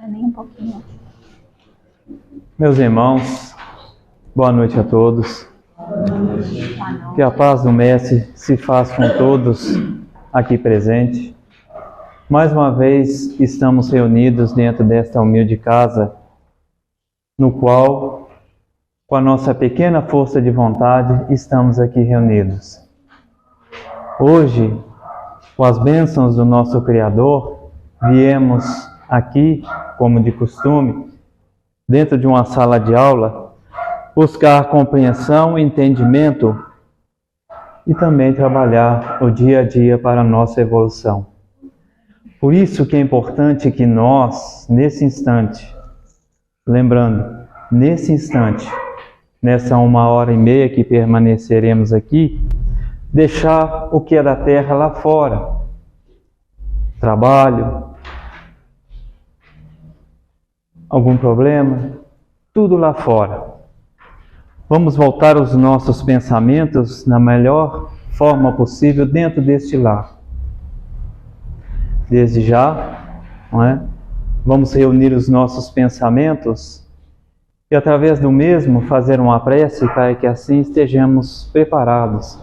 nem um pouquinho. Meus irmãos, boa noite a todos. Que a paz do Mestre se faça com todos aqui presentes. Mais uma vez estamos reunidos dentro desta humilde casa, no qual, com a nossa pequena força de vontade, estamos aqui reunidos. Hoje, com as bênçãos do nosso Criador, viemos aqui, como de costume, dentro de uma sala de aula, buscar compreensão, entendimento e também trabalhar o dia a dia para a nossa evolução. Por isso que é importante que nós, nesse instante, lembrando, nesse instante, nessa 1h30 que permaneceremos aqui, deixar o que é da terra lá fora. Trabalho, algum problema, tudo lá fora. Vamos voltar os nossos pensamentos na melhor forma possível dentro deste lar. Desde já, não é? Vamos reunir os nossos pensamentos e através do mesmo fazer uma prece para que assim estejamos preparados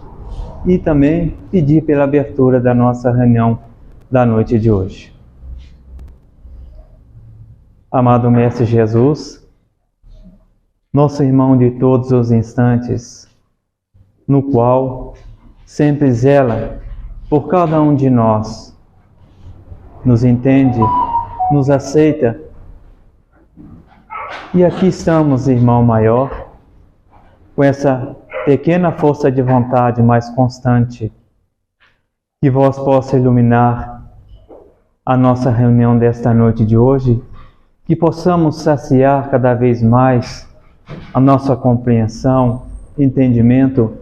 e também pedir pela abertura da nossa reunião da noite de hoje. Amado Mestre Jesus, nosso irmão de todos os instantes, no qual sempre zela por cada um de nós, nos entende, nos aceita. E aqui estamos, irmão maior, com essa pequena força de vontade mais constante, que vós possa iluminar a nossa reunião desta noite de hoje, que possamos saciar cada vez mais a nossa compreensão, entendimento,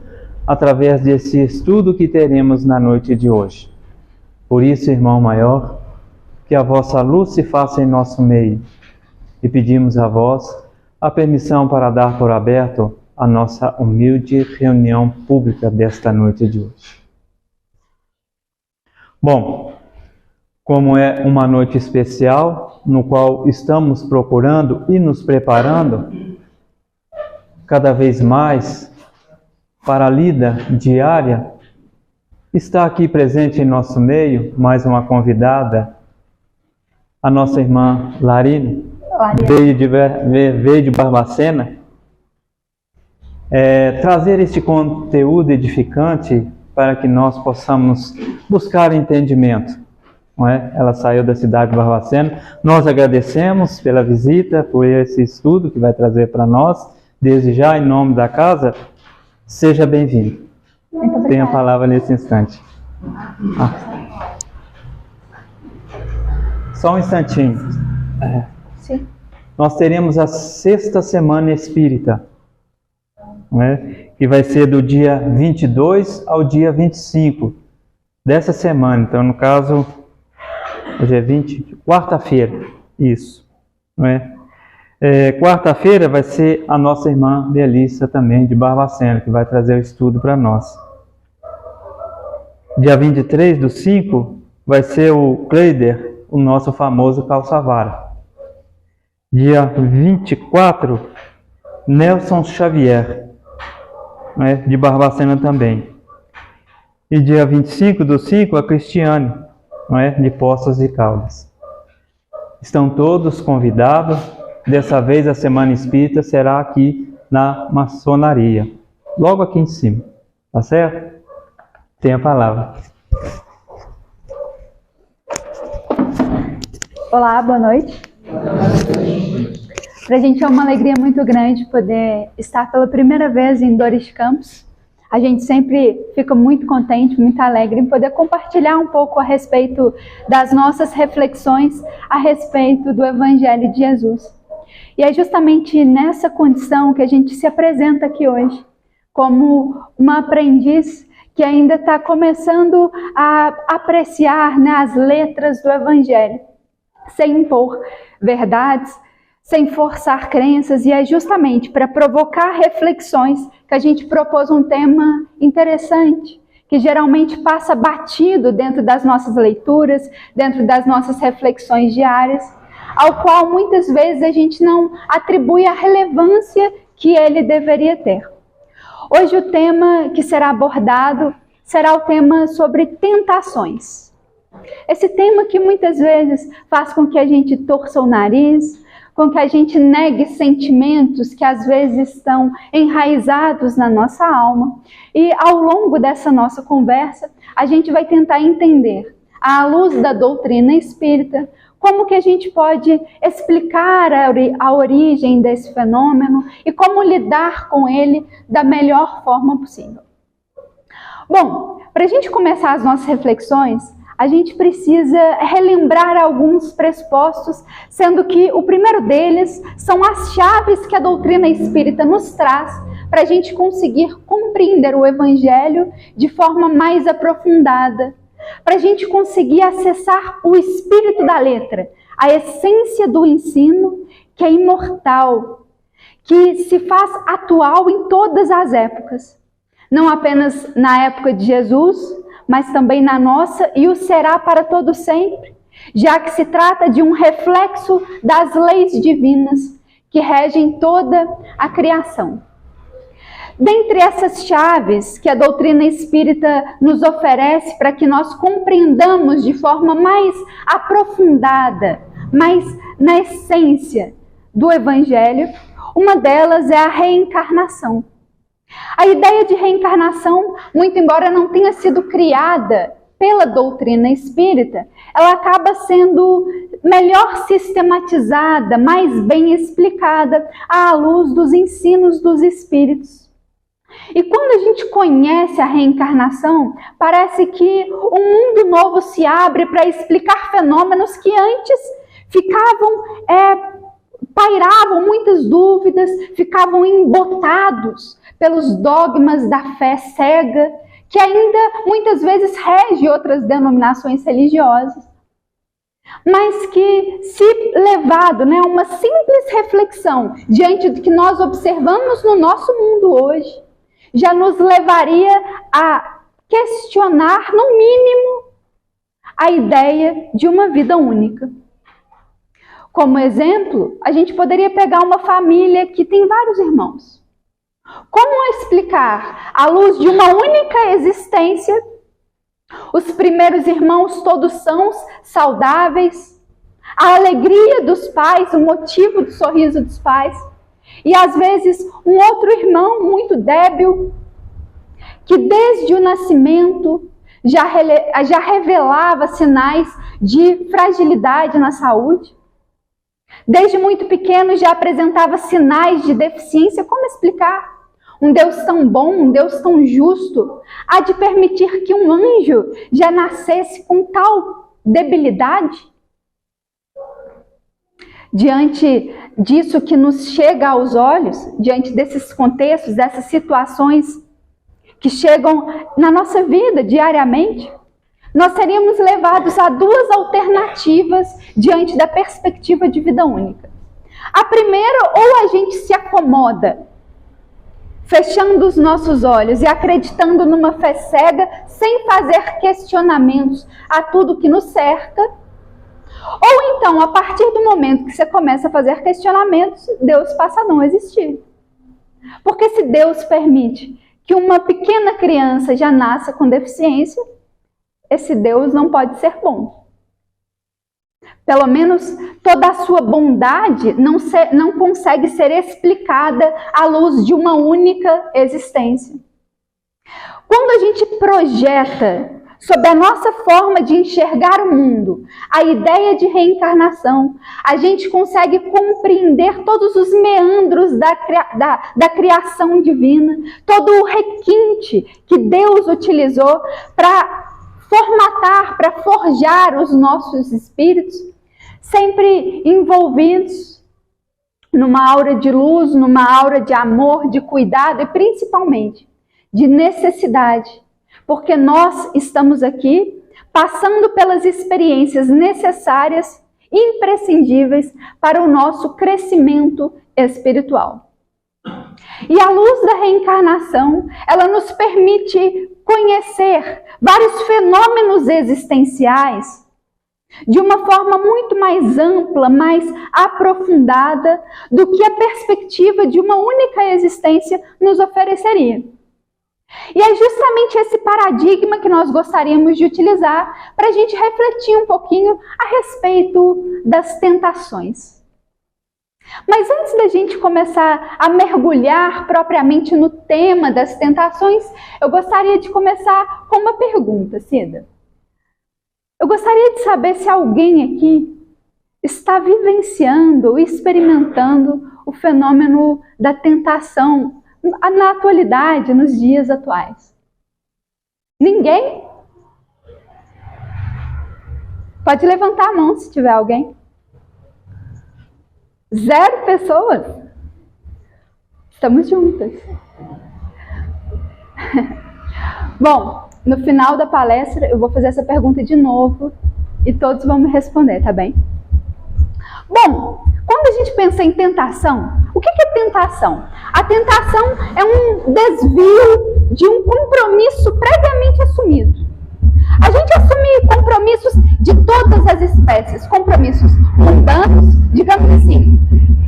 através desse estudo que teremos na noite de hoje. Por isso, irmão maior, que a vossa luz se faça em nosso meio, e pedimos a vós a permissão para dar por aberto a nossa humilde reunião pública desta noite de hoje. Bom, como é uma noite especial, no qual estamos procurando e nos preparando cada vez mais para a lida diária, está aqui presente em nosso meio mais uma convidada, a nossa irmã Larine, veio de Barbacena, trazer este conteúdo edificante para que nós possamos buscar entendimento. Não é? Ela saiu da cidade de Barbacena. Nós agradecemos pela visita, por esse estudo que vai trazer para nós. Desde já, em nome da casa, seja bem-vindo. Tenha a palavra nesse instante. Só um instantinho. Sim. Nós teremos a 6ª Semana Espírita, não é? Que vai ser do dia 22 ao dia 25 dessa semana. Então, no caso, hoje é 20, quarta-feira, isso, não é? Quarta-feira vai ser a nossa irmã Melissa também, de Barbacena, que vai trazer o estudo para nós. Dia 23/5 vai ser o Kleider, o nosso famoso calçavara. Dia 24, Nelson Xavier, né, de Barbacena também. E dia 25/5, a Cristiane, né, de Poços de Caldas. Estão todos convidados. Dessa vez a Semana Espírita será aqui na maçonaria, logo aqui em cima. Tá certo? Tem a palavra. Olá, boa noite. Para a gente é uma alegria muito grande poder estar pela primeira vez em Dores de Campos. A gente sempre fica muito contente, muito alegre em poder compartilhar um pouco a respeito das nossas reflexões a respeito do Evangelho de Jesus. E é justamente nessa condição que a gente se apresenta aqui hoje, como uma aprendiz que ainda está começando a apreciar, né, as letras do Evangelho, sem impor verdades, sem forçar crenças, e é justamente para provocar reflexões que a gente propôs um tema interessante, que geralmente passa batido dentro das nossas leituras, dentro das nossas reflexões diárias, ao qual muitas vezes a gente não atribui a relevância que ele deveria ter. Hoje o tema que será abordado será o tema sobre tentações. Esse tema que muitas vezes faz com que a gente torça o nariz, com que a gente negue sentimentos que às vezes estão enraizados na nossa alma. E ao longo dessa nossa conversa, a gente vai tentar entender, à luz da doutrina espírita, como que a gente pode explicar a origem desse fenômeno e como lidar com ele da melhor forma possível. Bom, para a gente começar as nossas reflexões, a gente precisa relembrar alguns pressupostos, sendo que o primeiro deles são as chaves que a doutrina espírita nos traz para a gente conseguir compreender o Evangelho de forma mais aprofundada, para a gente conseguir acessar o espírito da letra, a essência do ensino, que é imortal, que se faz atual em todas as épocas, não apenas na época de Jesus, mas também na nossa, e o será para todo sempre, já que se trata de um reflexo das leis divinas que regem toda a criação. Dentre essas chaves que a doutrina espírita nos oferece para que nós compreendamos de forma mais aprofundada, mais na essência do Evangelho, uma delas é a reencarnação. A ideia de reencarnação, muito embora não tenha sido criada pela doutrina espírita, ela acaba sendo melhor sistematizada, mais bem explicada à luz dos ensinos dos espíritos. E quando a gente conhece a reencarnação, parece que um mundo novo se abre para explicar fenômenos que antes pairavam muitas dúvidas, ficavam embotados pelos dogmas da fé cega, que ainda muitas vezes rege outras denominações religiosas. Mas que, se levado a uma simples reflexão diante do que nós observamos no nosso mundo hoje, já nos levaria a questionar, no mínimo, a ideia de uma vida única. Como exemplo, a gente poderia pegar uma família que tem vários irmãos. Como explicar, à luz de uma única existência, os primeiros irmãos todos sãos, saudáveis, a alegria dos pais, o motivo do sorriso dos pais, e às vezes um outro irmão muito débil, que desde o nascimento já revelava sinais de fragilidade na saúde, desde muito pequeno já apresentava sinais de deficiência. Como explicar? Um Deus tão bom, um Deus tão justo, há de permitir que um anjo já nascesse com tal debilidade? Diante disso que nos chega aos olhos, diante desses contextos, dessas situações que chegam na nossa vida diariamente, nós seríamos levados a duas alternativas diante da perspectiva de vida única. A primeira, ou a gente se acomoda, fechando os nossos olhos e acreditando numa fé cega, sem fazer questionamentos a tudo que nos cerca. Ou então, a partir do momento que você começa a fazer questionamentos, Deus passa a não existir. Porque se Deus permite que uma pequena criança já nasça com deficiência, esse Deus não pode ser bom. Pelo menos toda a sua bondade não consegue ser explicada à luz de uma única existência. Quando a gente projeta sobre a nossa forma de enxergar o mundo a ideia de reencarnação, a gente consegue compreender todos os meandros da criação divina, todo o requinte que Deus utilizou para formatar, para forjar os nossos espíritos, sempre envolvidos numa aura de luz, numa aura de amor, de cuidado e principalmente de necessidade, porque nós estamos aqui passando pelas experiências necessárias, imprescindíveis para o nosso crescimento espiritual. E a luz da reencarnação, ela nos permite conhecer vários fenômenos existenciais de uma forma muito mais ampla, mais aprofundada do que a perspectiva de uma única existência nos ofereceria. E é justamente esse paradigma que nós gostaríamos de utilizar para a gente refletir um pouquinho a respeito das tentações. Mas antes da gente começar a mergulhar propriamente no tema das tentações, eu gostaria de começar com uma pergunta, Cida. Eu gostaria de saber se alguém aqui está vivenciando ou experimentando o fenômeno da tentação na atualidade, nos dias atuais. Ninguém? Pode levantar a mão se tiver alguém. 0 pessoas? Estamos juntas. Bom, no final da palestra eu vou fazer essa pergunta de novo e todos vão me responder, tá bem? Bom, quando a gente pensa em tentação, o que é tentação? A tentação é um desvio de um compromisso previamente assumido. A gente assume compromissos de todas as espécies, compromissos mundanos, digamos assim.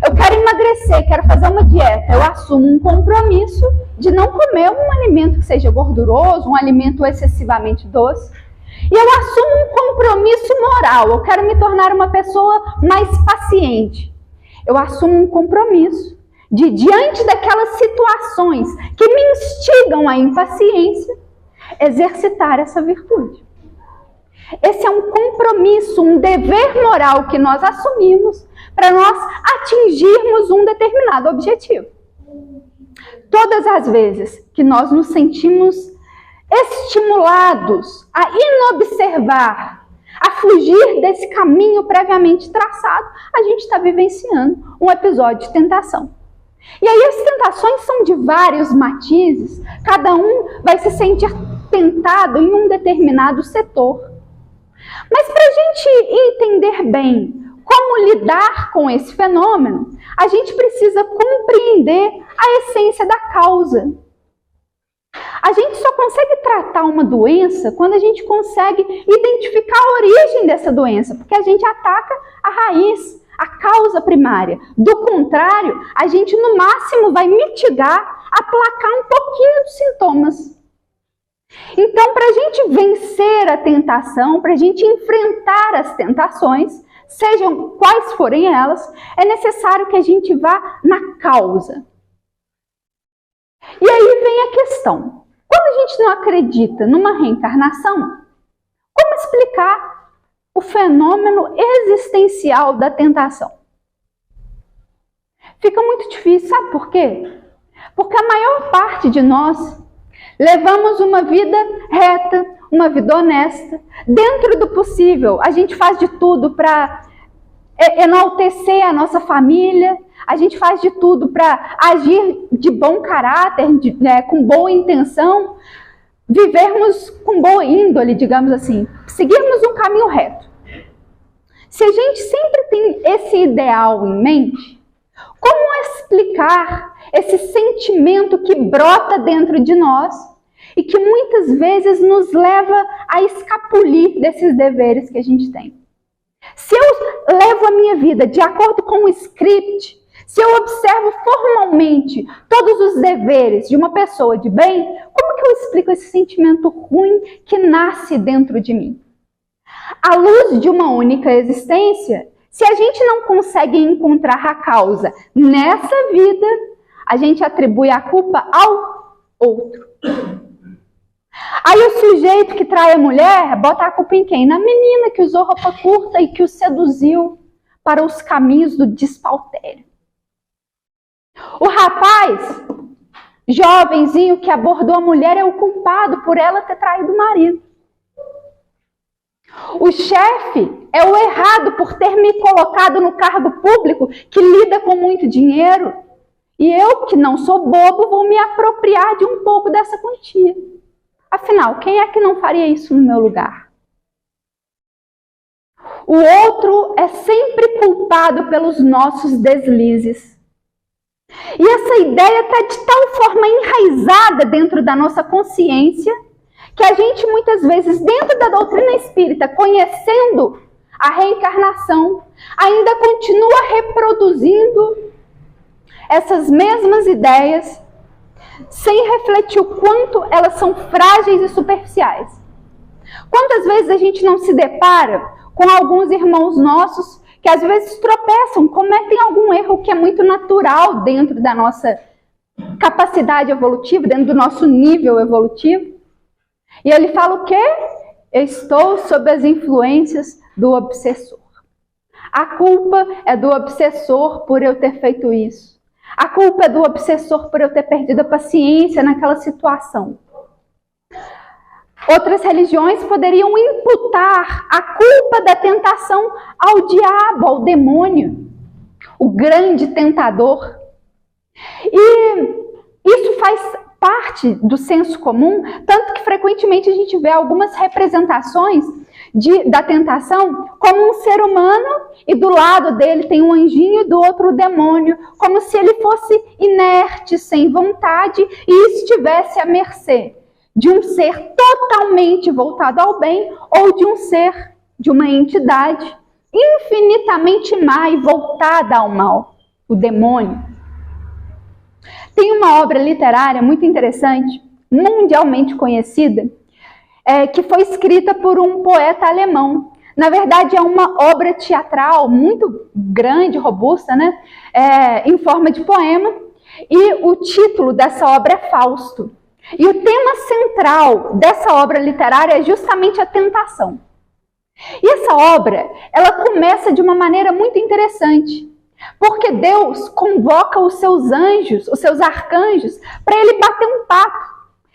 Eu quero emagrecer, quero fazer uma dieta, eu assumo um compromisso de não comer um alimento que seja gorduroso, um alimento excessivamente doce. E eu assumo um compromisso moral, eu quero me tornar uma pessoa mais paciente. Eu assumo um compromisso de, diante daquelas situações que me instigam à impaciência, exercitar essa virtude. Esse é um compromisso, um dever moral que nós assumimos para nós atingirmos um determinado objetivo. Todas as vezes que nós nos sentimos estimulados a inobservar, a fugir desse caminho previamente traçado, a gente está vivenciando um episódio de tentação. E aí as tentações são de vários matizes, cada um vai se sentir tentado em um determinado setor. Mas para a gente entender bem como lidar com esse fenômeno, a gente precisa compreender a essência da causa. A gente só consegue tratar uma doença quando a gente consegue identificar a origem dessa doença, porque a gente ataca a raiz, a causa primária. Do contrário, a gente no máximo vai mitigar, aplacar um pouquinho dos sintomas. Então, para a gente vencer a tentação, para a gente enfrentar as tentações, sejam quais forem elas, é necessário que a gente vá na causa. E aí vem a questão. Quando a gente não acredita numa reencarnação, como explicar o fenômeno existencial da tentação? Fica muito difícil, sabe por quê? Porque a maior parte de nós levamos uma vida reta, uma vida honesta. Dentro do possível, a gente faz de tudo para enaltecer a nossa família, a gente faz de tudo para agir de bom caráter, com boa intenção, vivermos com boa índole, digamos assim, seguirmos um caminho reto. Se a gente sempre tem esse ideal em mente, como explicar esse sentimento que brota dentro de nós e que muitas vezes nos leva a escapulir desses deveres que a gente tem? Se eu levo a minha vida de acordo com o script, se eu observo formalmente todos os deveres de uma pessoa de bem, como que eu explico esse sentimento ruim que nasce dentro de mim? À luz de uma única existência, se a gente não consegue encontrar a causa nessa vida, a gente atribui a culpa ao outro. Aí o sujeito que trai a mulher, bota a culpa em quem? Na menina que usou roupa curta e que o seduziu para os caminhos do despautério. O rapaz, jovenzinho que abordou a mulher, é o culpado por ela ter traído o marido. O chefe é o errado por ter me colocado no cargo público que lida com muito dinheiro. E eu, que não sou bobo, vou me apropriar de um pouco dessa quantia. Afinal, quem é que não faria isso no meu lugar? O outro é sempre culpado pelos nossos deslizes. E essa ideia está de tal forma enraizada dentro da nossa consciência que a gente muitas vezes, dentro da doutrina espírita, conhecendo a reencarnação, ainda continua reproduzindo essas mesmas ideias, sem refletir o quanto elas são frágeis e superficiais. Quantas vezes a gente não se depara com alguns irmãos nossos que às vezes tropeçam, cometem algum erro que é muito natural dentro da nossa capacidade evolutiva, dentro do nosso nível evolutivo. E ele fala o quê? Eu estou sob as influências do obsessor. A culpa é do obsessor por eu ter feito isso. A culpa é do obsessor por eu ter perdido a paciência naquela situação. Outras religiões poderiam imputar a culpa da tentação ao diabo, ao demônio, o grande tentador. E isso faz parte do senso comum, tanto que frequentemente a gente vê algumas representações da tentação como um ser humano e do lado dele tem um anjinho e do outro o demônio, como se ele fosse inerte, sem vontade e estivesse à mercê de um ser totalmente voltado ao bem ou de um ser, de uma entidade infinitamente má e voltada ao mal, o demônio. Tem uma obra literária muito interessante, mundialmente conhecida, que foi escrita por um poeta alemão. Na verdade, é uma obra teatral muito grande, robusta, né? Em forma de poema. E o título dessa obra é Fausto. E o tema central dessa obra literária é justamente a tentação. E essa obra, ela começa de uma maneira muito interessante. Porque Deus convoca os seus anjos, os seus arcanjos, para ele bater um papo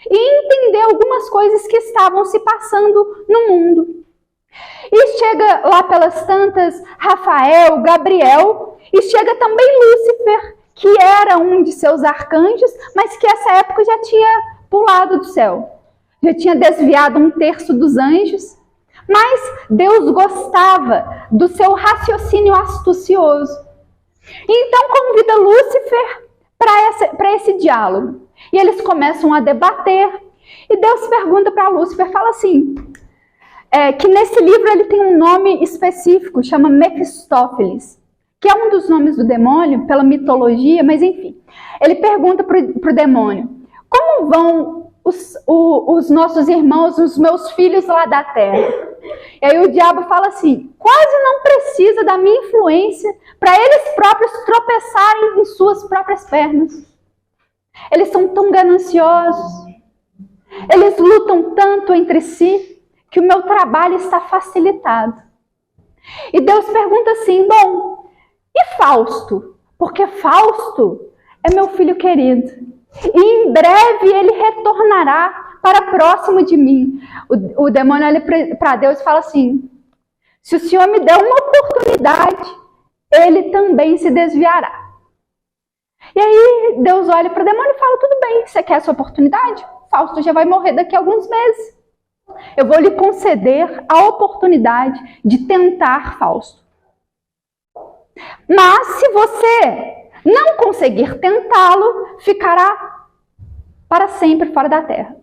e entender algumas coisas que estavam se passando no mundo. E chega lá pelas tantas Rafael, Gabriel, e chega também Lúcifer, que era um de seus arcanjos, mas que nessa época já tinha pulado do céu. Já tinha desviado 1/3 dos anjos. Mas Deus gostava do seu raciocínio astucioso. Então convida Lúcifer para esse diálogo. E eles começam a debater. E Deus pergunta para Lúcifer, fala assim, que nesse livro ele tem um nome específico, chama Mefistófeles, que é um dos nomes do demônio, pela mitologia, mas enfim. Ele pergunta para o demônio, como vão os nossos irmãos, os meus filhos lá da terra? E aí o diabo fala assim, quase não precisa da minha influência para eles próprios tropeçarem em suas próprias pernas. Eles são tão gananciosos, eles lutam tanto entre si, que o meu trabalho está facilitado. E Deus pergunta assim, bom, e Fausto? Porque Fausto é meu filho querido. E em breve ele retornará para próximo de mim. O demônio olha para Deus e fala assim, se o Senhor me der uma oportunidade, ele também se desviará. E aí Deus olha para o demônio e fala, tudo bem, você quer essa oportunidade? Fausto já vai morrer daqui a alguns meses. Eu vou lhe conceder a oportunidade de tentar Fausto. Mas se você não conseguir tentá-lo, ficará para sempre fora da terra.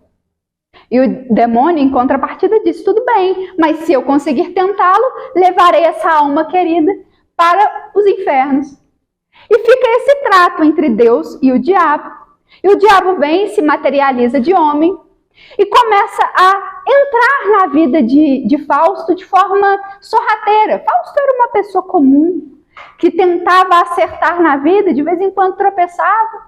E o demônio, em contrapartida, diz, tudo bem, mas se eu conseguir tentá-lo, levarei essa alma querida para os infernos. E fica esse trato entre Deus e o diabo. E o diabo vem, se materializa de homem e começa a entrar na vida de Fausto de forma sorrateira. Fausto era uma pessoa comum, que tentava acertar na vida, de vez em quando tropeçava.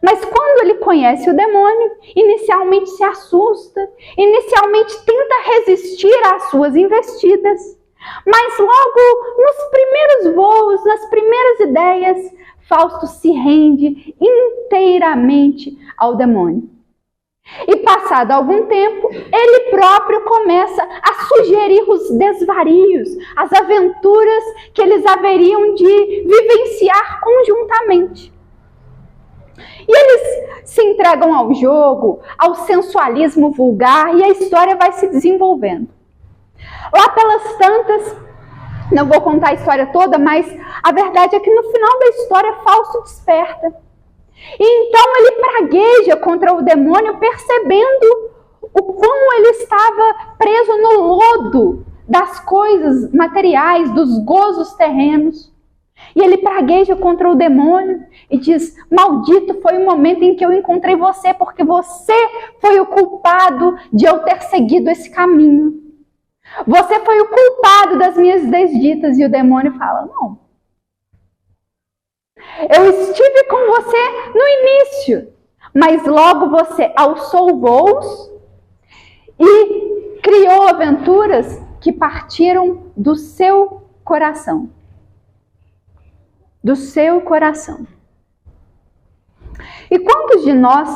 Mas quando ele conhece o demônio, inicialmente se assusta, inicialmente tenta resistir às suas investidas. Mas logo nos primeiros voos, nas primeiras ideias, Fausto se rende inteiramente ao demônio. E passado algum tempo, ele próprio começa a sugerir os desvarios, as aventuras que eles haveriam de vivenciar conjuntamente. E eles se entregam ao jogo, ao sensualismo vulgar, e a história vai se desenvolvendo. Lá pelas tantas, não vou contar a história toda, mas a verdade é que no final da história, Fausto desperta. E então ele pragueja contra o demônio, percebendo o como ele estava preso no lodo das coisas materiais, dos gozos terrenos. E ele pragueja contra o demônio e diz: maldito foi o momento em que eu encontrei você, porque você foi o culpado de eu ter seguido esse caminho. Você foi o culpado das minhas desditas. E o demônio fala: não. Eu estive com você no início, mas logo você alçou voos e criou aventuras que partiram do seu coração. Do seu coração. E quantos de nós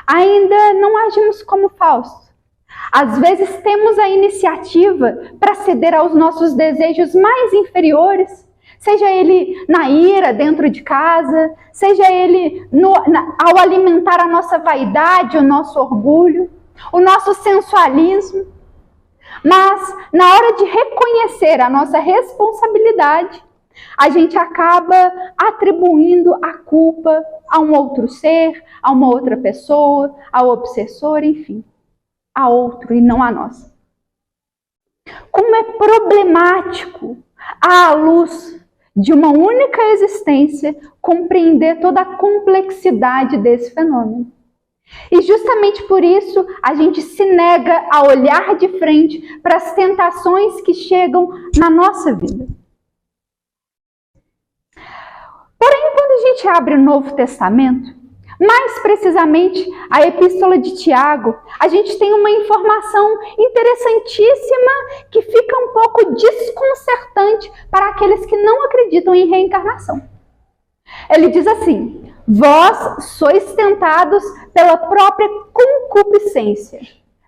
ainda não agimos como Fausto? Às vezes temos a iniciativa para ceder aos nossos desejos mais inferiores, seja ele na ira dentro de casa, seja ele ao alimentar a nossa vaidade, o nosso orgulho, o nosso sensualismo. Mas na hora de reconhecer a nossa responsabilidade, a gente acaba atribuindo a culpa a um outro ser, a uma outra pessoa, ao obsessor, enfim, a outro e não a nós. Como é problemático, à luz de uma única existência, compreender toda a complexidade desse fenômeno. E justamente por isso a gente se nega a olhar de frente para as tentações que chegam na nossa vida. Porém, quando a gente abre o Novo Testamento, mais precisamente a Epístola de Tiago, a gente tem uma informação interessantíssima que fica um pouco desconcertante para aqueles que não acreditam em reencarnação. Ele diz assim: vós sois tentados pela própria concupiscência,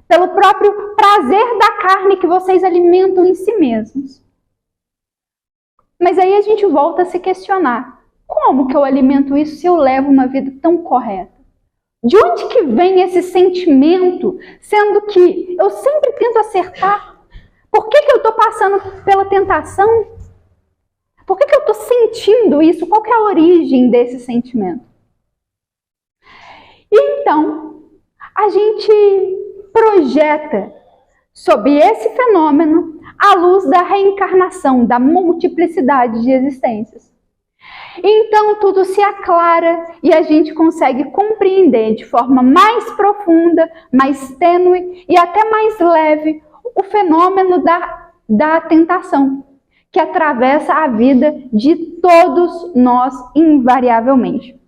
pelo próprio prazer da carne que vocês alimentam em si mesmos. Mas aí a gente volta a se questionar: como que eu alimento isso se eu levo uma vida tão correta? De onde que vem esse sentimento, sendo que eu sempre tento acertar? Por que eu estou passando pela tentação? Por que eu estou sentindo isso? Qual que é a origem desse sentimento? E então, a gente projeta sobre esse fenômeno a luz da reencarnação, da multiplicidade de existências. Então tudo se aclara e a gente consegue compreender de forma mais profunda, mais tênue e até mais leve o fenômeno da tentação, que atravessa a vida de todos nós invariavelmente.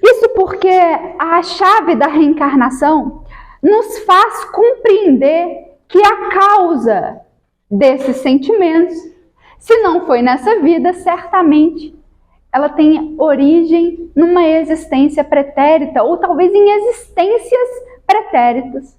Isso porque a chave da reencarnação nos faz compreender que a causa desses sentimentos, se não foi nessa vida, certamente ela tem origem numa existência pretérita, ou talvez em existências pretéritas.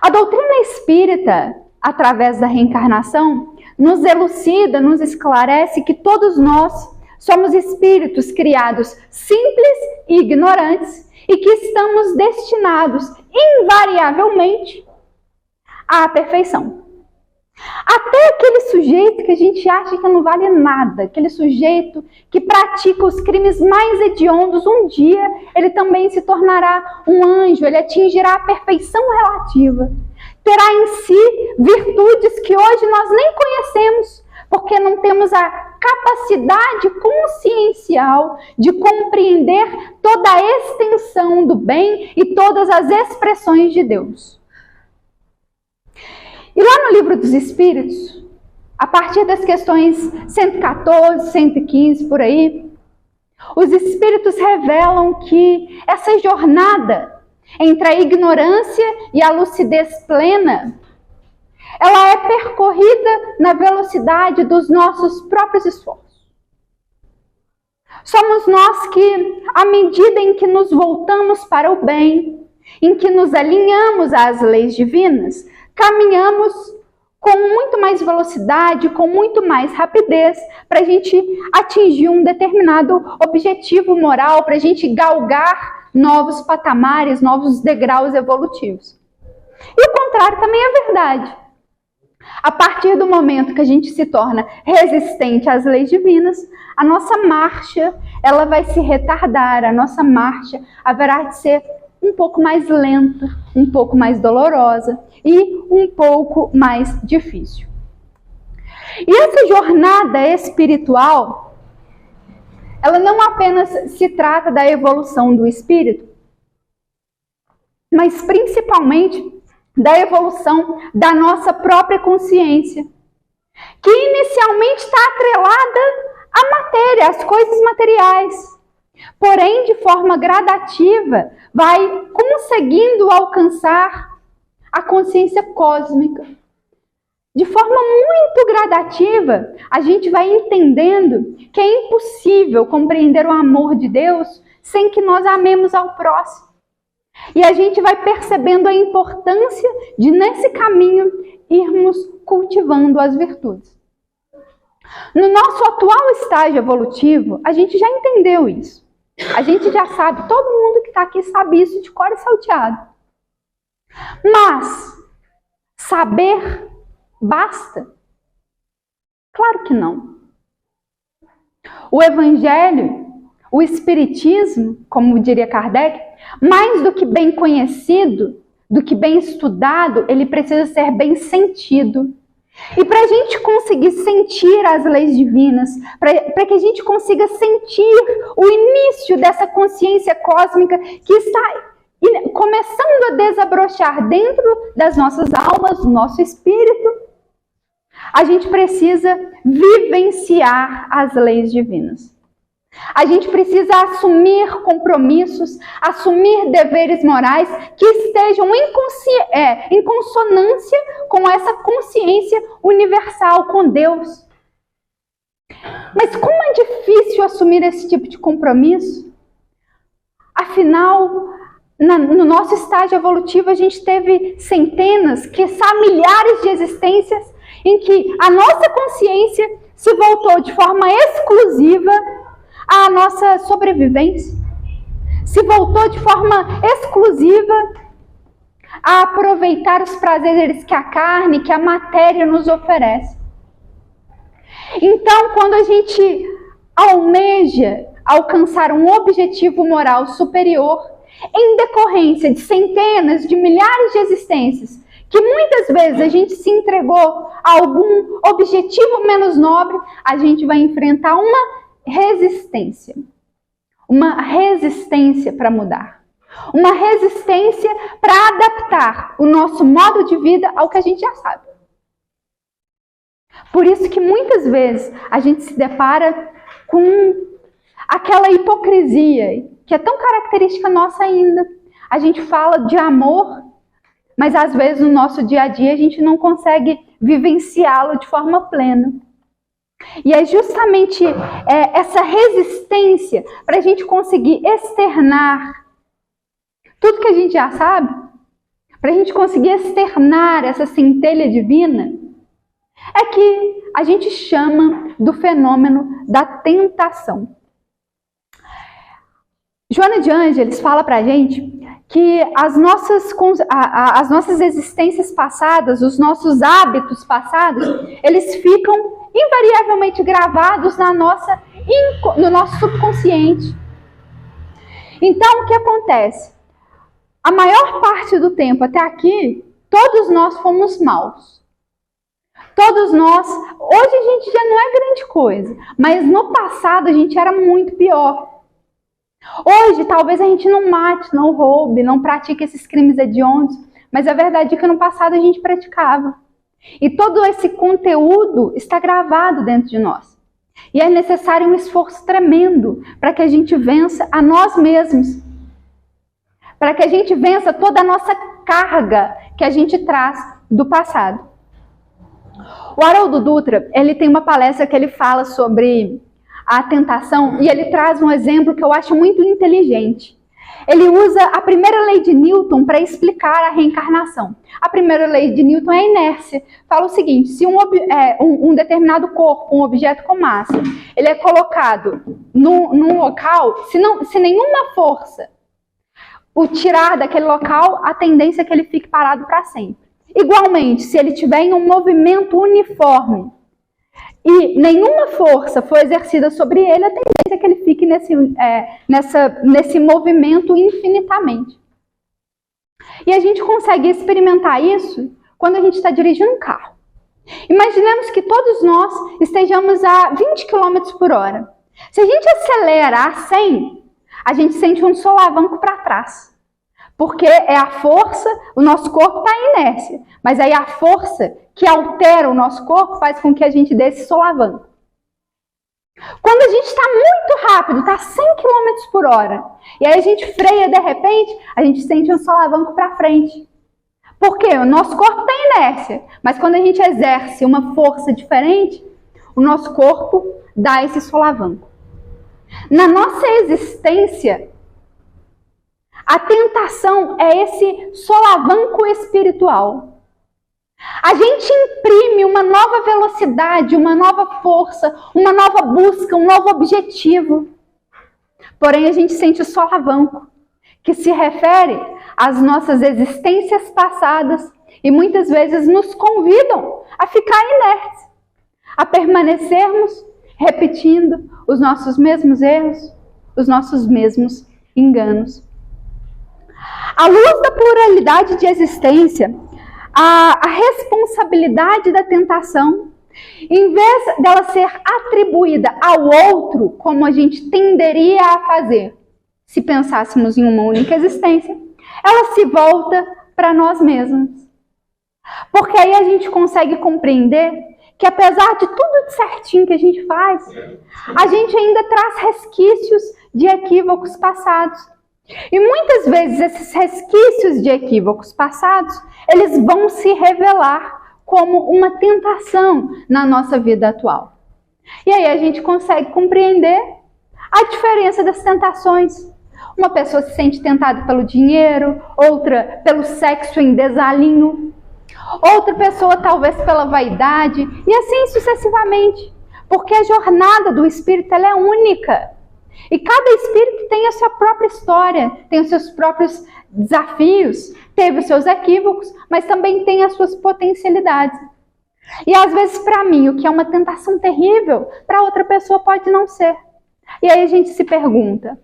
A doutrina espírita, através da reencarnação, nos elucida, nos esclarece que todos nós somos espíritos criados simples e ignorantes e que estamos destinados invariavelmente à perfeição. Até aquele sujeito que a gente acha que não vale nada, aquele sujeito que pratica os crimes mais hediondos, um dia ele também se tornará um anjo, ele atingirá a perfeição relativa. Terá em si virtudes que hoje nós nem conhecemos, porque não temos a capacidade consciencial de compreender toda a extensão do bem e todas as expressões de Deus. E lá no Livro dos Espíritos, a partir das questões 114, 115, por aí, os Espíritos revelam que essa jornada entre a ignorância e a lucidez plena, ela é percorrida na velocidade dos nossos próprios esforços. Somos nós que, à medida em que nos voltamos para o bem, em que nos alinhamos às leis divinas, caminhamos com muito mais velocidade, com muito mais rapidez, para a gente atingir um determinado objetivo moral, para a gente galgar novos patamares, novos degraus evolutivos. E o contrário também é verdade. A partir do momento que a gente se torna resistente às leis divinas, a nossa marcha ela vai se retardar, a nossa marcha haverá de ser um pouco mais lenta, um pouco mais dolorosa e um pouco mais difícil. E essa jornada espiritual, ela não apenas se trata da evolução do espírito, mas principalmente da evolução da nossa própria consciência, que inicialmente está atrelada à matéria, às coisas materiais. Porém, de forma gradativa, vai conseguindo alcançar a consciência cósmica. De forma muito gradativa, a gente vai entendendo que é impossível compreender o amor de Deus sem que nós amemos ao próximo. E a gente vai percebendo a importância de, nesse caminho, irmos cultivando as virtudes. No nosso atual estágio evolutivo, a gente já entendeu isso. A gente já sabe, todo mundo que está aqui sabe isso de cor e salteado. Mas, saber basta? Claro que não. O Evangelho, o Espiritismo, como diria Kardec, mais do que bem conhecido, do que bem estudado, ele precisa ser bem sentido. E para a gente conseguir sentir as leis divinas, para que a gente consiga sentir o início dessa consciência cósmica que está começando a desabrochar dentro das nossas almas, do nosso espírito, a gente precisa vivenciar as leis divinas. A gente precisa assumir compromissos, assumir deveres morais que estejam em consonância com essa consciência universal, com Deus. Mas como é difícil assumir esse tipo de compromisso? Afinal, no nosso estágio evolutivo, a gente teve centenas, quiçá milhares de existências em que a nossa consciência se voltou de forma exclusiva à nossa sobrevivência, se voltou de forma exclusiva a aproveitar os prazeres que a carne, que a matéria nos oferece. Então, quando a gente almeja alcançar um objetivo moral superior, em decorrência de centenas, de milhares de existências, que muitas vezes a gente se entregou a algum objetivo menos nobre, a gente vai enfrentar uma resistência para mudar, uma resistência para adaptar o nosso modo de vida ao que a gente já sabe. Por isso que muitas vezes a gente se depara com aquela hipocrisia que é tão característica nossa ainda. A gente fala de amor, mas às vezes no nosso dia a dia a gente não consegue vivenciá-lo de forma plena. E é justamente essa resistência para a gente conseguir externar tudo que a gente já sabe, para a gente conseguir externar essa centelha divina, é que a gente chama do fenômeno da tentação. Joana de Ângeles fala para a gente que as nossas existências passadas, os nossos hábitos passados, eles ficam invariavelmente gravados no nosso subconsciente. Então, o que acontece? A maior parte do tempo até aqui, todos nós fomos maus. Todos nós, hoje a gente já não é grande coisa, mas no passado a gente era muito pior. Hoje, talvez a gente não mate, não roube, não pratique esses crimes hediondos, mas a verdade é que no passado a gente praticava. E todo esse conteúdo está gravado dentro de nós. E é necessário um esforço tremendo para que a gente vença a nós mesmos. Para que a gente vença toda a nossa carga que a gente traz do passado. O Haroldo Dutra, ele tem uma palestra que ele fala sobre a tentação e ele traz um exemplo que eu acho muito inteligente. Ele usa a primeira lei de Newton para explicar a reencarnação. A primeira lei de Newton é a inércia. Fala o seguinte, se um determinado corpo, um objeto com massa, ele é colocado num local, se nenhuma força o tirar daquele local, a tendência é que ele fique parado para sempre. Igualmente, se ele tiver em um movimento uniforme e nenhuma força for exercida sobre ele, a tendência é que ele fique nesse movimento infinitamente. E a gente consegue experimentar isso quando a gente está dirigindo um carro. Imaginemos que todos nós estejamos a 20 km por hora. Se a gente acelerar a 100, a gente sente um solavanco para trás. Porque é a força, o nosso corpo está em inércia. Mas aí a força que altera o nosso corpo faz com que a gente dê esse solavanco. Quando a gente está muito rápido, está 100 km por hora, e aí a gente freia de repente, a gente sente um solavanco para frente. Por quê? O nosso corpo está em inércia, mas quando a gente exerce uma força diferente, o nosso corpo dá esse solavanco. Na nossa existência, a tentação é esse solavanco espiritual. A gente imprime uma nova velocidade, uma nova força, uma nova busca, um novo objetivo. Porém, a gente sente o solavanco, que se refere às nossas existências passadas e muitas vezes nos convidam a ficar inertes, a permanecermos repetindo os nossos mesmos erros, os nossos mesmos enganos. À luz da pluralidade de existência, a responsabilidade da tentação, em vez dela ser atribuída ao outro, como a gente tenderia a fazer se pensássemos em uma única existência, ela se volta para nós mesmos. Porque aí a gente consegue compreender que apesar de tudo de certinho que a gente faz, a gente ainda traz resquícios de equívocos passados. E muitas vezes esses resquícios de equívocos passados, eles vão se revelar como uma tentação na nossa vida atual. E aí a gente consegue compreender a diferença das tentações. Uma pessoa se sente tentada pelo dinheiro, outra pelo sexo em desalinho, outra pessoa talvez pela vaidade, e assim sucessivamente. Porque a jornada do espírito ela é única. E cada espírito tem a sua própria história, tem os seus próprios desafios, teve os seus equívocos, mas também tem as suas potencialidades. E às vezes para mim o que é uma tentação terrível, para outra pessoa pode não ser. E aí a gente se pergunta,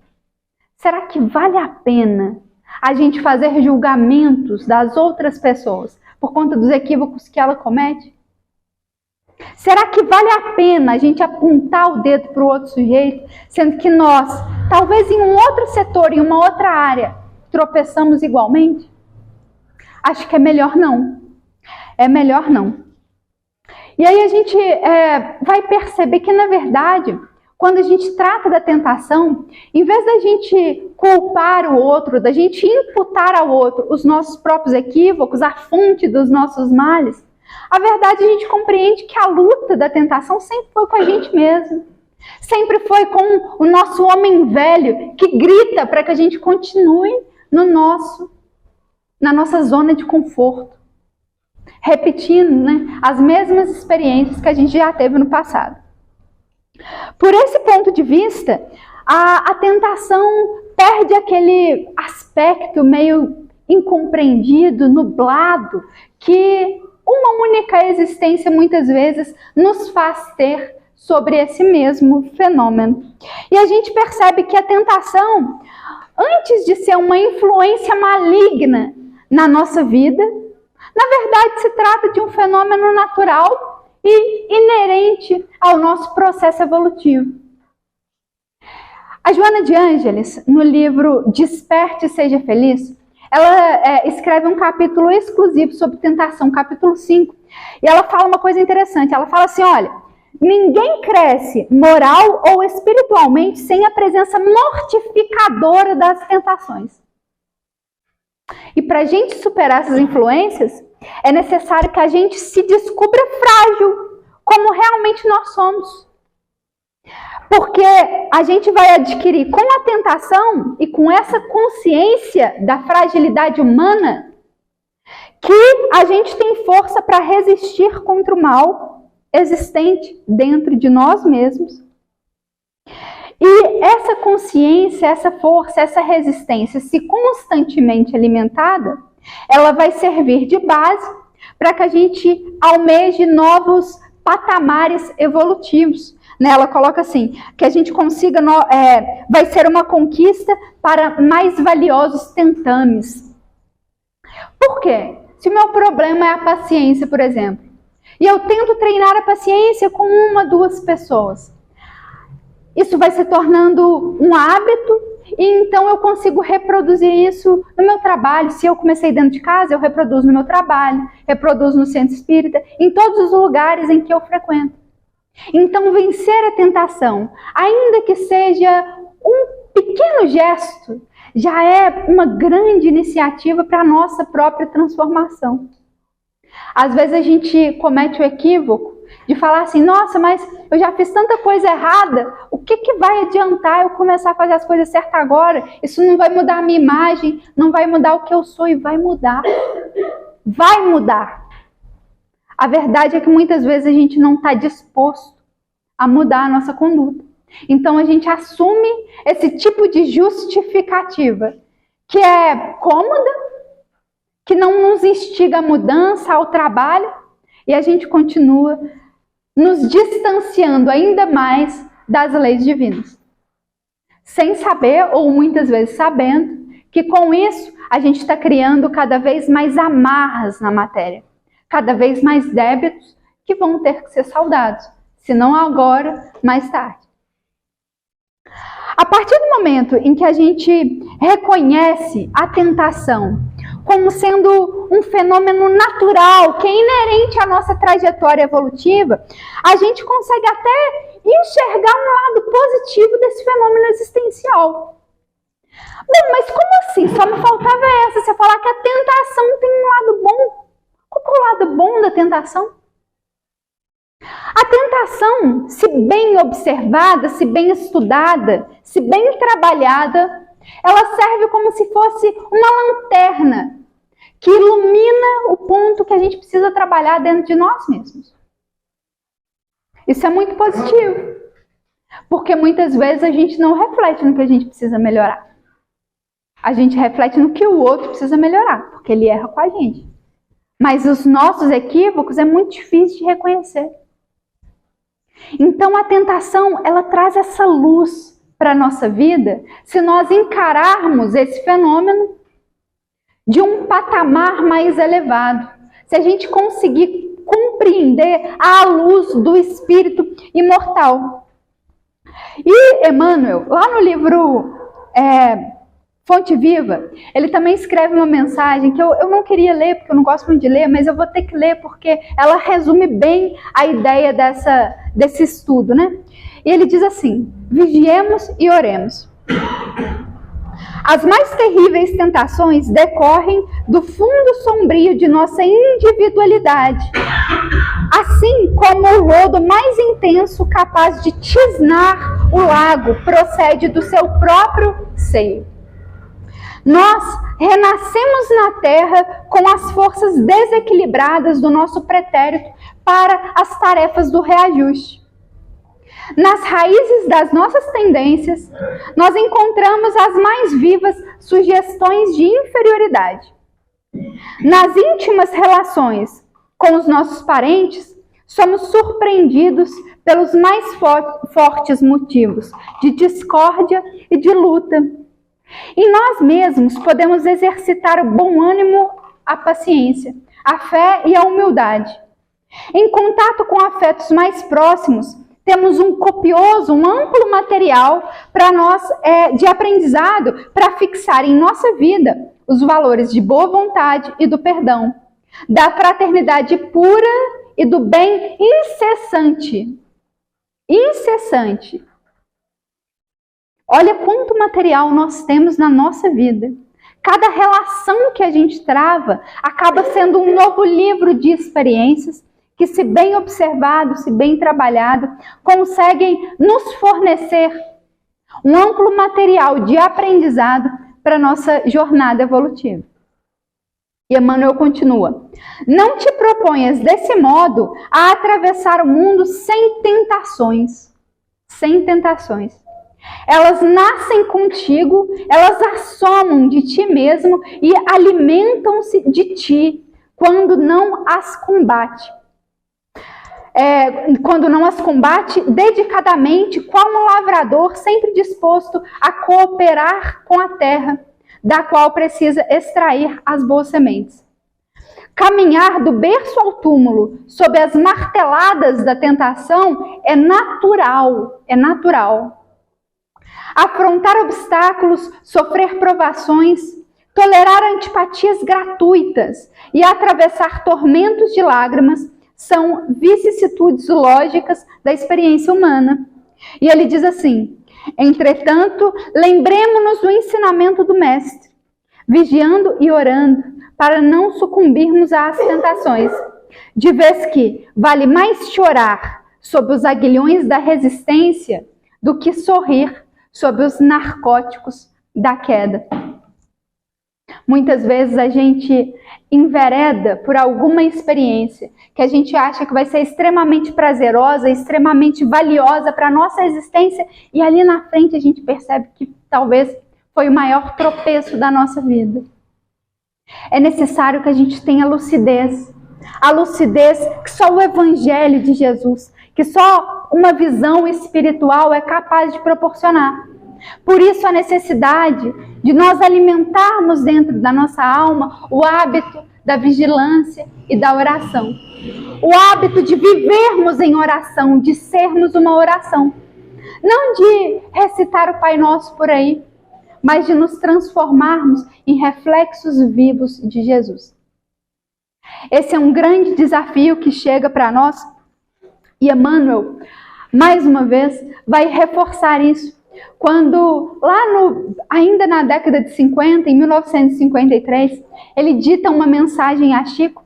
será que vale a pena a gente fazer julgamentos das outras pessoas por conta dos equívocos que ela comete? Será que vale a pena a gente apontar o dedo para o outro sujeito, sendo que nós, talvez em um outro setor, em uma outra área, tropeçamos igualmente? Acho que é melhor não. É melhor não. E aí a gente vai perceber que, na verdade, quando a gente trata da tentação, em vez da gente culpar o outro, da gente imputar ao outro os nossos próprios equívocos, a fonte dos nossos males, a verdade, a gente compreende que a luta da tentação sempre foi com a gente mesmo. Sempre foi com o nosso homem velho que grita para que a gente continue na nossa zona de conforto. Repetindo, as mesmas experiências que a gente já teve no passado. Por esse ponto de vista, a tentação perde aquele aspecto meio incompreendido, nublado, que uma única existência muitas vezes nos faz ter sobre esse mesmo fenômeno. E a gente percebe que a tentação, antes de ser uma influência maligna na nossa vida, na verdade se trata de um fenômeno natural e inerente ao nosso processo evolutivo. A Joana de Ângeles, no livro Desperte e Seja Feliz, ela escreve um capítulo exclusivo sobre tentação, capítulo 5. E ela fala uma coisa interessante. Ela fala assim, olha, ninguém cresce moral ou espiritualmente sem a presença mortificadora das tentações. E para a gente superar essas influências, é necessário que a gente se descubra frágil, como realmente nós somos. Porque a gente vai adquirir com a tentação e com essa consciência da fragilidade humana que a gente tem força para resistir contra o mal existente dentro de nós mesmos. E essa consciência, essa força, essa resistência, se constantemente alimentada, ela vai servir de base para que a gente almeje novos patamares evolutivos. Ela coloca assim, que a gente consiga, vai ser uma conquista para mais valiosos tentames. Por quê? Se o meu problema é a paciência, por exemplo, e eu tento treinar a paciência com 1, 2 pessoas, isso vai se tornando um hábito e então eu consigo reproduzir isso no meu trabalho. Se eu comecei dentro de casa, eu reproduzo no meu trabalho, reproduzo no centro espírita, em todos os lugares em que eu frequento. Então, vencer a tentação, ainda que seja um pequeno gesto, já é uma grande iniciativa para a nossa própria transformação. Às vezes a gente comete o equívoco de falar assim, nossa, mas eu já fiz tanta coisa errada, o que vai adiantar eu começar a fazer as coisas certas agora? Isso não vai mudar a minha imagem, não vai mudar o que eu sou, e vai mudar. Vai mudar. A verdade é que muitas vezes a gente não está disposto a mudar a nossa conduta. Então a gente assume esse tipo de justificativa, que é cômoda, que não nos instiga a mudança, ao trabalho, e a gente continua nos distanciando ainda mais das leis divinas. Sem saber, ou muitas vezes sabendo, que com isso a gente está criando cada vez mais amarras na matéria, cada vez mais débitos que vão ter que ser saldados, se não agora, mais tarde. A partir do momento em que a gente reconhece a tentação como sendo um fenômeno natural, que é inerente à nossa trajetória evolutiva, a gente consegue até enxergar um lado positivo desse fenômeno existencial. Bom, mas como assim? Só me faltava essa, você falar que a tentação tem um lado bom. Qual é o lado bom da tentação? A tentação, se bem observada, se bem estudada, se bem trabalhada, ela serve como se fosse uma lanterna que ilumina o ponto que a gente precisa trabalhar dentro de nós mesmos. Isso é muito positivo, porque muitas vezes a gente não reflete no que a gente precisa melhorar. A gente reflete no que o outro precisa melhorar, porque ele erra com a gente. Mas os nossos equívocos é muito difícil de reconhecer. Então a tentação, ela traz essa luz para a nossa vida, se nós encararmos esse fenômeno de um patamar mais elevado. Se a gente conseguir compreender a luz do espírito imortal. E Emmanuel, lá no livro Fonte Viva, ele também escreve uma mensagem que eu não queria ler, porque eu não gosto muito de ler, mas eu vou ter que ler, porque ela resume bem a ideia desse estudo, né? E ele diz assim: vigiemos e oremos. As mais terríveis tentações decorrem do fundo sombrio de nossa individualidade, assim como o lodo mais intenso capaz de tisnar o lago procede do seu próprio seio. Nós renascemos na terra com as forças desequilibradas do nosso pretérito para as tarefas do reajuste. Nas raízes das nossas tendências, nós encontramos as mais vivas sugestões de inferioridade. Nas íntimas relações com os nossos parentes, somos surpreendidos pelos mais fortes motivos de discórdia e de luta. Em nós mesmos podemos exercitar o bom ânimo, a paciência, a fé e a humildade. Em contato com afetos mais próximos, temos um copioso, um amplo material para nós de aprendizado para fixar em nossa vida os valores de boa vontade e do perdão, da fraternidade pura e do bem incessante. Incessante. Olha quanto material nós temos na nossa vida. Cada relação que a gente trava acaba sendo um novo livro de experiências que, se bem observado, se bem trabalhado, conseguem nos fornecer um amplo material de aprendizado para a nossa jornada evolutiva. E Emmanuel continua: não te proponhas desse modo a atravessar o mundo sem tentações. Sem tentações. Elas nascem contigo, elas assomam de ti mesmo e alimentam-se de ti quando não as combate. Quando não as combate dedicadamente, como um lavrador sempre disposto a cooperar com a terra, da qual precisa extrair as boas sementes. Caminhar do berço ao túmulo, sob as marteladas da tentação, é natural, Afrontar obstáculos, sofrer provações, tolerar antipatias gratuitas e atravessar tormentos de lágrimas são vicissitudes lógicas da experiência humana. E ele diz assim: entretanto, lembremo-nos do ensinamento do Mestre, vigiando e orando, para não sucumbirmos às tentações, de vez que vale mais chorar sob os aguilhões da resistência do que sorrir sob os narcóticos da queda. Muitas vezes a gente envereda por alguma experiência que a gente acha que vai ser extremamente prazerosa, extremamente valiosa para a nossa existência, e ali na frente a gente percebe que talvez foi o maior tropeço da nossa vida. É necessário que a gente tenha lucidez, a lucidez que só o Evangelho de Jesus, que só uma visão espiritual é capaz de proporcionar. Por isso a necessidade de nós alimentarmos dentro da nossa alma o hábito da vigilância e da oração. O hábito de vivermos em oração, de sermos uma oração. Não de recitar o Pai Nosso por aí, mas de nos transformarmos em reflexos vivos de Jesus. Esse é um grande desafio que chega para nós, e Emmanuel, mais uma vez, vai reforçar isso. Quando, ainda na década de 50, em 1953, ele dita uma mensagem a Chico,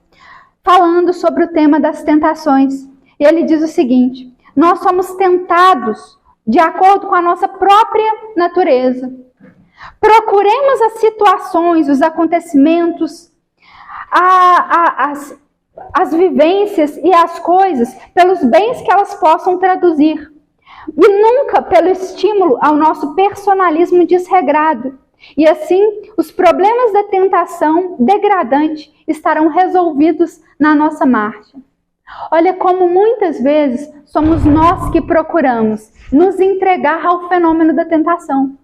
falando sobre o tema das tentações. E ele diz o seguinte: nós somos tentados de acordo com a nossa própria natureza. Procuremos as situações, os acontecimentos, as vivências e as coisas pelos bens que elas possam traduzir. E nunca pelo estímulo ao nosso personalismo desregrado. E assim, os problemas da tentação degradante estarão resolvidos na nossa marcha. Olha como muitas vezes somos nós que procuramos nos entregar ao fenômeno da tentação.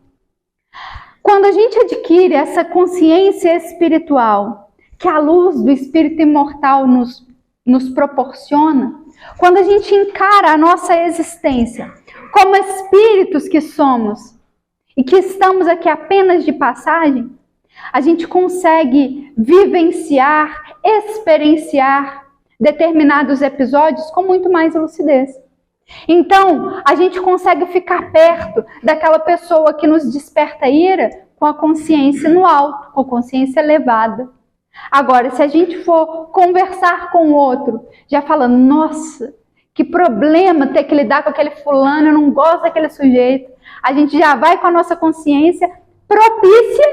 Quando a gente adquire essa consciência espiritual que a luz do Espírito imortal nos proporciona, quando a gente encara a nossa existência como espíritos que somos e que estamos aqui apenas de passagem, a gente consegue vivenciar, experienciar determinados episódios com muito mais lucidez. Então, a gente consegue ficar perto daquela pessoa que nos desperta ira com a consciência no alto, com a consciência elevada. Agora, se a gente for conversar com o outro, já falando, nossa, que problema ter que lidar com aquele fulano, eu não gosto daquele sujeito. A gente já vai com a nossa consciência propícia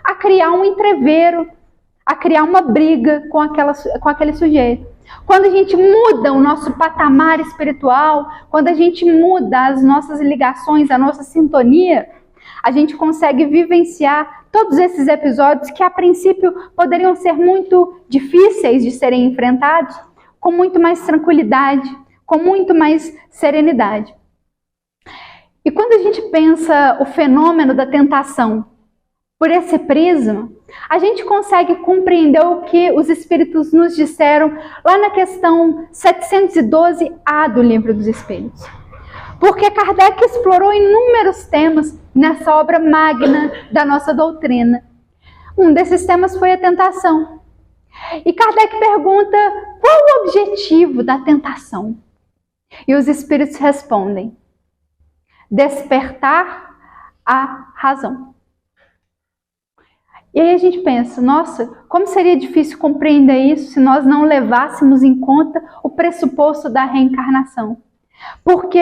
a criar um entreveiro, a criar uma briga com aquele sujeito. Quando a gente muda o nosso patamar espiritual, quando a gente muda as nossas ligações, a nossa sintonia, a gente consegue vivenciar todos esses episódios que a princípio poderiam ser muito difíceis de serem enfrentados, com muito mais tranquilidade, com muito mais serenidade. E quando a gente pensa o fenômeno da tentação por esse prisma, a gente consegue compreender o que os Espíritos nos disseram lá na questão 712A do Livro dos Espíritos. Porque Kardec explorou inúmeros temas nessa obra magna da nossa doutrina. Um desses temas foi a tentação. E Kardec pergunta, qual o objetivo da tentação? E os Espíritos respondem, despertar a razão. E aí a gente pensa, nossa, como seria difícil compreender isso se nós não levássemos em conta o pressuposto da reencarnação. Porque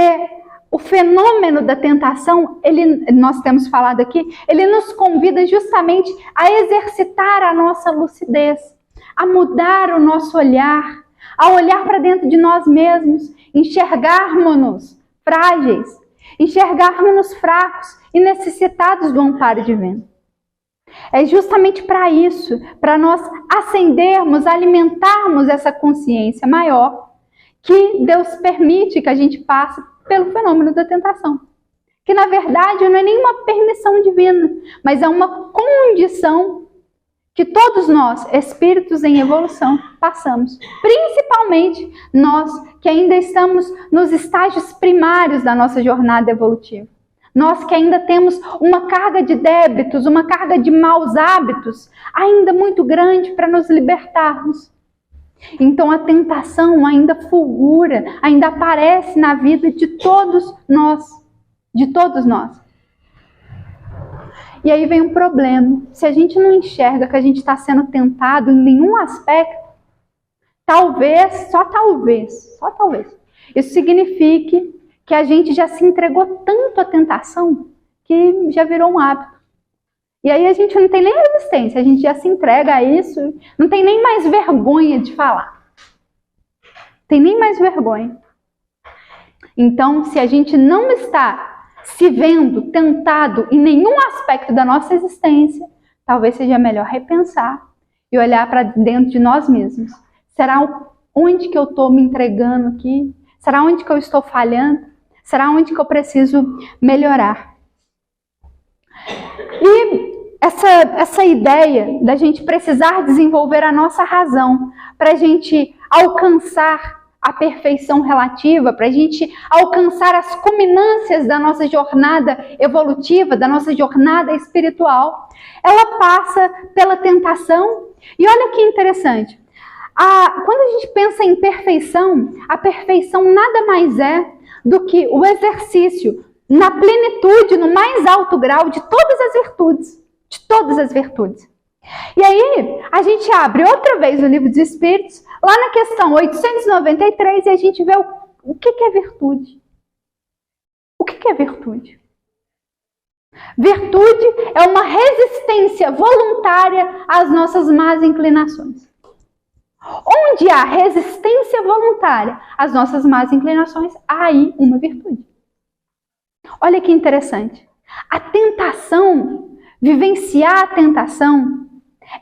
o fenômeno da tentação, nós temos falado aqui, ele nos convida justamente a exercitar a nossa lucidez, a mudar o nosso olhar, a olhar para dentro de nós mesmos, enxergarmos-nos frágeis, enxergarmos-nos fracos e necessitados do amparo divino. É justamente para isso, para nós acendermos, alimentarmos essa consciência maior, que Deus permite que a gente passe pelo fenômeno da tentação. Que na verdade não é nenhuma permissão divina, mas é uma condição que todos nós, espíritos em evolução, passamos. Principalmente nós que ainda estamos nos estágios primários da nossa jornada evolutiva. Nós que ainda temos uma carga de débitos, uma carga de maus hábitos ainda muito grande para nos libertarmos. Então a tentação ainda fulgura, ainda aparece na vida de todos nós. De todos nós. E aí vem um problema. Se a gente não enxerga que a gente está sendo tentado em nenhum aspecto, talvez, só talvez, isso signifique que a gente já se entregou tanto à tentação que já virou um hábito. E aí a gente não tem nem resistência, a gente já se entrega a isso, não tem nem mais vergonha de falar. Tem nem mais vergonha. Então, se a gente não está se vendo tentado em nenhum aspecto da nossa existência, talvez seja melhor repensar e olhar para dentro de nós mesmos. Será onde que eu estou me entregando aqui? Será onde que eu estou falhando? Será onde que eu preciso melhorar? E essa ideia da gente precisar desenvolver a nossa razão para a gente alcançar a perfeição relativa, para a gente alcançar as culminâncias da nossa jornada evolutiva, da nossa jornada espiritual, ela passa pela tentação. E olha que interessante, quando a gente pensa em perfeição, a perfeição nada mais é do que o exercício na plenitude, no mais alto grau de todas as virtudes. De todas as virtudes. E aí, a gente abre outra vez o Livro dos Espíritos, lá na questão 893, e a gente vê o que é virtude. O que é virtude? Virtude é uma resistência voluntária às nossas más inclinações. Onde há resistência voluntária às nossas más inclinações, há aí uma virtude. Olha que interessante. A tentação, vivenciar a tentação,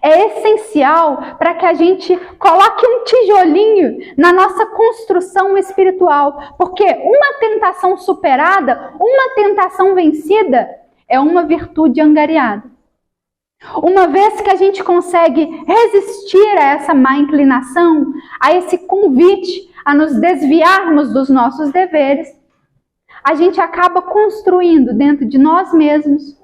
é essencial para que a gente coloque um tijolinho na nossa construção espiritual. Porque uma tentação superada, uma tentação vencida, é uma virtude angariada. Uma vez que a gente consegue resistir a essa má inclinação, a esse convite a nos desviarmos dos nossos deveres, a gente acaba construindo dentro de nós mesmos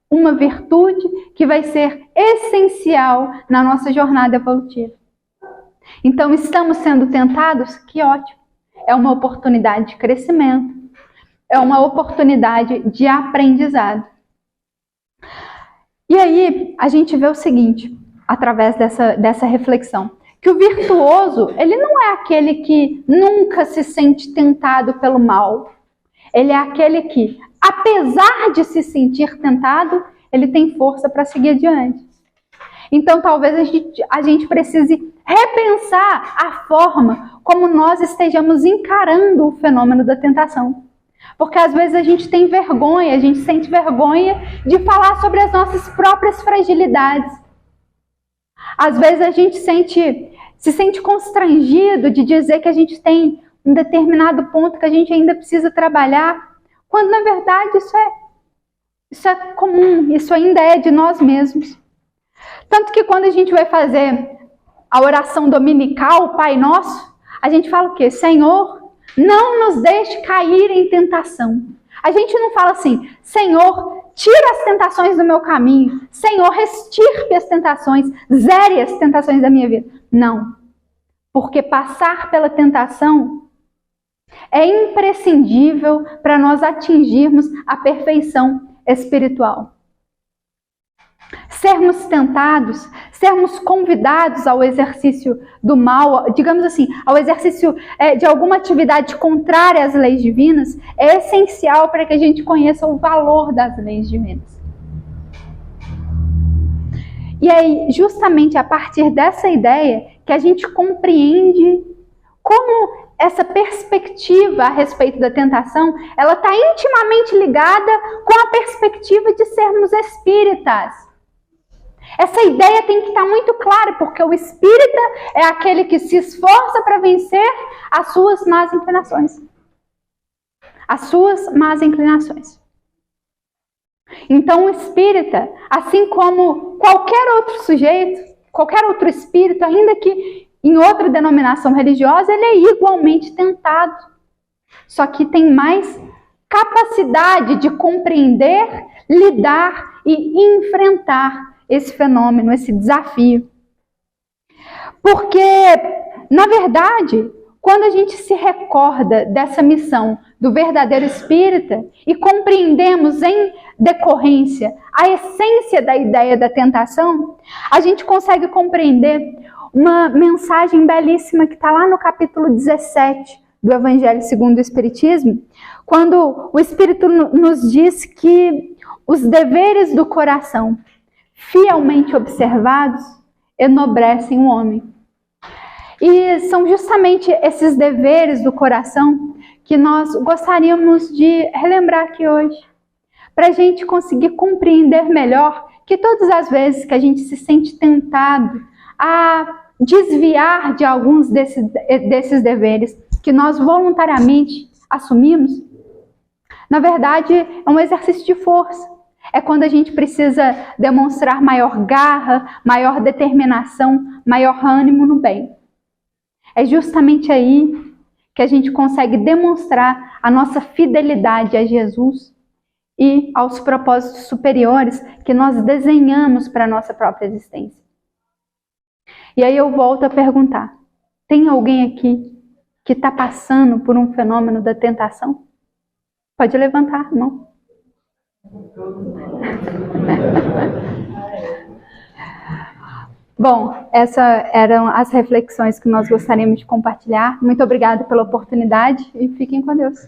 uma virtude que vai ser essencial na nossa jornada evolutiva. Então, estamos sendo tentados? Que ótimo! É uma oportunidade de crescimento, é uma oportunidade de aprendizado. E aí, a gente vê o seguinte, através dessa reflexão, que o virtuoso, ele não é aquele que nunca se sente tentado pelo mal. Ele é aquele que, apesar de se sentir tentado, ele tem força para seguir adiante. Então, talvez a gente precise repensar a forma como nós estejamos encarando o fenômeno da tentação. Porque às vezes a gente tem vergonha, a gente sente vergonha de falar sobre as nossas próprias fragilidades. Às vezes a gente se sente constrangido de dizer que a gente tem um determinado ponto que a gente ainda precisa trabalhar, quando na verdade isso é comum, isso ainda é de nós mesmos. Tanto que quando a gente vai fazer a oração dominical, o Pai Nosso, a gente fala o quê? Senhor, não nos deixe cair em tentação. A gente não fala assim, Senhor, tira as tentações do meu caminho. Senhor, extirpe as tentações, zere as tentações da minha vida. Não, porque passar pela tentação é imprescindível para nós atingirmos a perfeição espiritual. Sermos tentados, sermos convidados ao exercício do mal, digamos assim, ao exercício de alguma atividade contrária às leis divinas, é essencial para que a gente conheça o valor das leis divinas. E aí, justamente a partir dessa ideia, que a gente compreende como essa perspectiva a respeito da tentação, ela está intimamente ligada com a perspectiva de sermos espíritas. Essa ideia tem que estar muito clara, porque o espírita é aquele que se esforça para vencer as suas más inclinações. As suas más inclinações. Então o espírita, assim como qualquer outro sujeito, qualquer outro espírito, ainda que em outra denominação religiosa, ele é igualmente tentado. Só que tem mais capacidade de compreender, lidar e enfrentar esse fenômeno, esse desafio. Porque, na verdade, quando a gente se recorda dessa missão do verdadeiro espírita e compreendemos em decorrência a essência da ideia da tentação, a gente consegue compreender uma mensagem belíssima que está lá no capítulo 17 do Evangelho segundo o Espiritismo, quando o Espírito nos diz que os deveres do coração, fielmente observados, enobrecem o homem. E são justamente esses deveres do coração que nós gostaríamos de relembrar aqui hoje, para a gente conseguir compreender melhor que todas as vezes que a gente se sente tentado a desviar de alguns desses deveres que nós voluntariamente assumimos, na verdade é um exercício de força. É quando a gente precisa demonstrar maior garra, maior determinação, maior ânimo no bem. É justamente aí que a gente consegue demonstrar a nossa fidelidade a Jesus e aos propósitos superiores que nós desenhamos para a nossa própria existência. E aí eu volto a perguntar, tem alguém aqui que está passando por um fenômeno da tentação? Pode levantar a mão. Bom, essas eram as reflexões que nós gostaríamos de compartilhar. Muito obrigada pela oportunidade e fiquem com Deus.